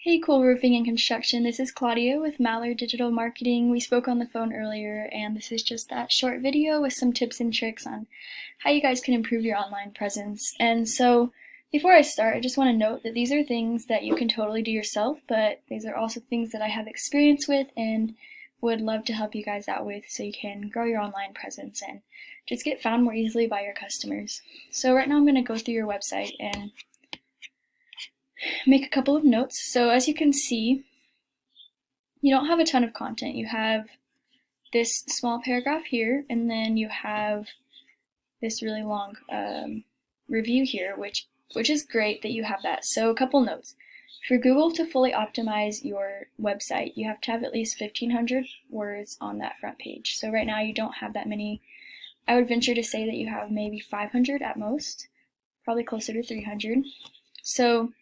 Hey, Kool Roofing and Construction. This is Claudia with Mallard Digital Marketing. We spoke on the phone earlier, and this is just that short video with some tips and tricks on how you guys can improve your online presence. And so, before I start, I just want to note that these are things that you can totally do yourself, but these are also things that I have experience with and would love to help you guys out with so you can grow your online presence and just get found more easily by your customers. So right now I'm going to go through your website and make a couple of notes. So as you can see, you don't have a ton of content. You have this small paragraph here, and then you have this really long review here, which is great that you have that. So a couple notes. For Google to fully optimize your website, you have to have at least 1,500 words on that front page. So right now you don't have that many. I would venture to say that you have maybe 500 at most, probably closer to 300. So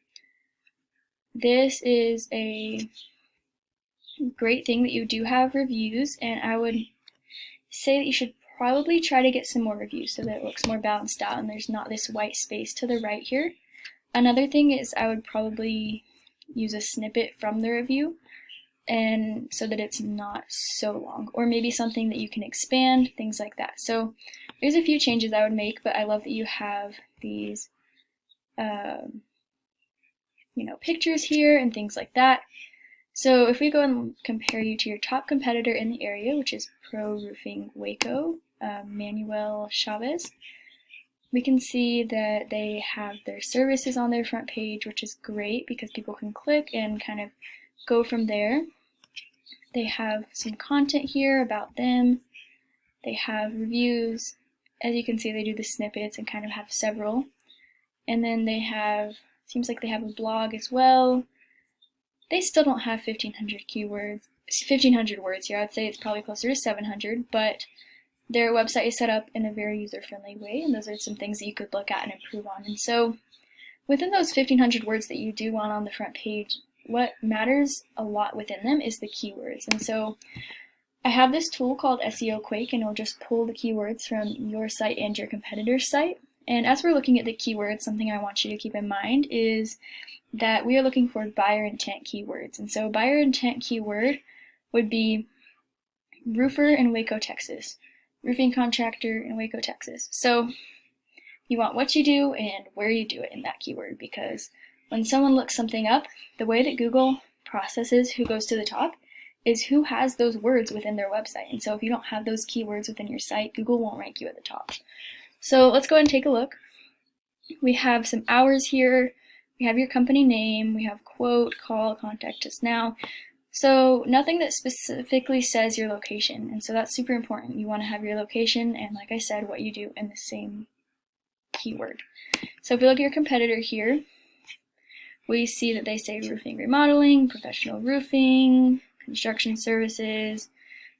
this is a great thing that you do have reviews, and I would say that you should probably try to get some more reviews so that it looks more balanced out and there's not this white space to the right here. Another thing is I would probably use a snippet from the review and so that it's not so long, or maybe something that you can expand, things like that. So there's a few changes I would make, but I love that you have these pictures here and things like that. So if we go and compare you to your top competitor in the area, which is Pro Roofing Waco, Manuel Chavez, we can see that they have their services on their front page, which is great because people can click and kind of go from there. They have some content here about them. They have reviews. As you can see, they do the snippets and kind of have several. And then they have, seems like they have a blog as well. They still don't have 1,500 keywords, 1,500 words here. I'd say it's probably closer to 700, but their website is set up in a very user-friendly way, and those are some things that you could look at and improve on. And so within those 1,500 words that you do want on the front page, what matters a lot within them is the keywords. And so I have this tool called SEO Quake, and it'll just pull the keywords from your site and your competitor's site. And as we're looking at the keywords, something I want you to keep in mind is that we are looking for buyer intent keywords. And so buyer intent keyword would be roofer in Waco, Texas, roofing contractor in Waco, Texas. So you want what you do and where you do it in that keyword, because when someone looks something up, the way that Google processes who goes to the top is who has those words within their website. And so if you don't have those keywords within your site, Google won't rank you at the top. So let's go ahead and take a look. We have some hours here. We have your company name. We have quote, call, contact us now. So nothing that specifically says your location. And so that's super important. You want to have your location and, like I said, what you do in the same keyword. So if we look at your competitor here, we see that they say roofing remodeling, professional roofing, construction services,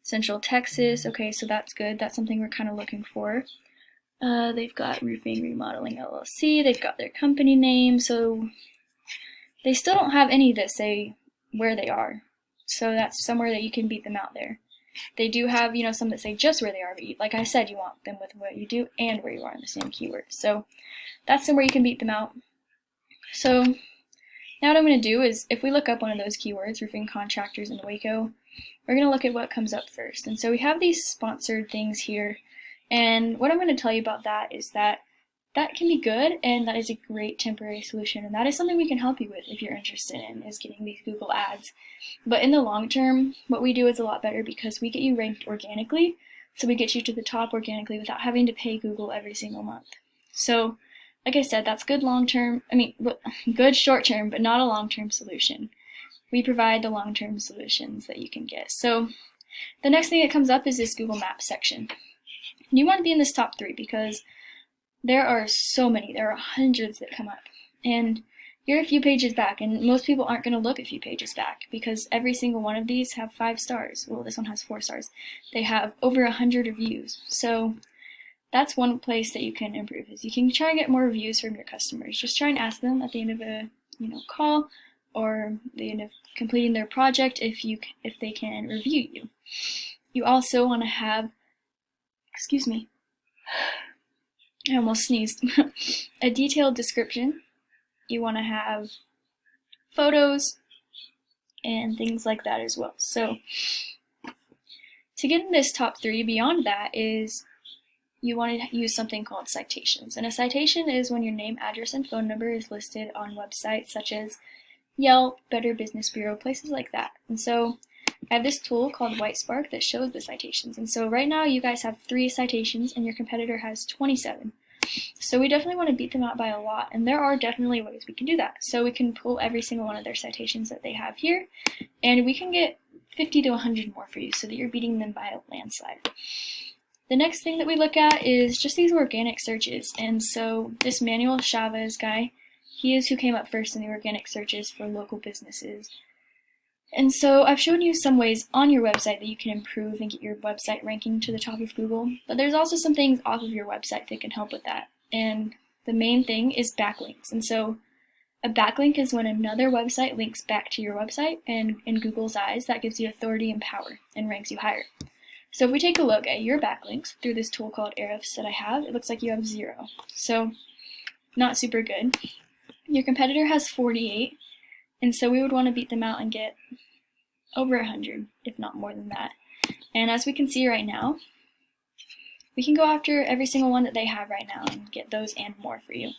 Central Texas. Okay, so that's good. That's something we're kind of looking for. They've got Roofing Remodeling LLC, they've got their company name, so they still don't have any that say where they are. So that's somewhere that you can beat them out there. They do have, some that say just where they are, but like I said, you want them with what you do and where you are in the same keyword. So that's somewhere you can beat them out. So now what I'm going to do is, if we look up one of those keywords, roofing contractors in Waco, we're going to look at what comes up first. And so we have these sponsored things here. And what I'm going to tell you about that is that that can be good, and that is a great temporary solution, and that is something we can help you with if you're interested in, is getting these Google ads. But in the long term, what we do is a lot better because we get you ranked organically, so we get you to the top organically without having to pay Google every single month. So, like I said, that's good long-term, good short-term, but not a long-term solution. We provide the long-term solutions that you can get. So, the next thing that comes up is this Google Maps section. You want to be in this top 3 because there are so many. There are hundreds that come up. And you're a few pages back, and most people aren't going to look a few pages back because every single one of these have 5 stars. Well, this one has 4 stars. They have over 100 reviews. So that's one place that you can improve, is you can try and get more reviews from your customers. Just try and ask them at the end of a call or the end of completing their project if they can review you. You also want to have, excuse me, I almost sneezed, a detailed description. You want to have photos, and things like that as well. So to get in this top 3, beyond that is you want to use something called citations. And a citation is when your name, address, and phone number is listed on websites such as Yelp, Better Business Bureau, places like that. And so I have this tool called Whitespark that shows the citations. And so right now you guys have 3 citations and your competitor has 27. So we definitely want to beat them out by a lot, and there are definitely ways we can do that. So we can pull every single one of their citations that they have here, and we can get 50 to 100 more for you so that you're beating them by a landslide. The next thing that we look at is just these organic searches. And so this Manuel Chavez guy, he is who came up first in the organic searches for local businesses. And so I've shown you some ways on your website that you can improve and get your website ranking to the top of Google, but there's also some things off of your website that can help with that. And the main thing is backlinks. And so a backlink is when another website links back to your website, and in Google's eyes, that gives you authority and power and ranks you higher. So if we take a look at your backlinks through this tool called Ahrefs that I have, it looks like you have 0. So not super good. Your competitor has 48, and so we would want to beat them out and get over 100, if not more than that. And as we can see right now, we can go after every single one that they have right now and get those and more for you.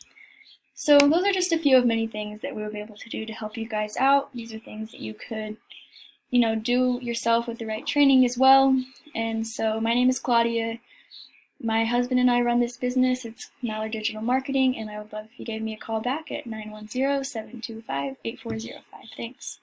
So those are just a few of many things that we would be able to do to help you guys out. These are things that you could, do yourself with the right training as well. And so my name is Claudia. My husband and I run this business. It's Mallard Digital Marketing, and I would love if you gave me a call back at 910-725-8405. Thanks.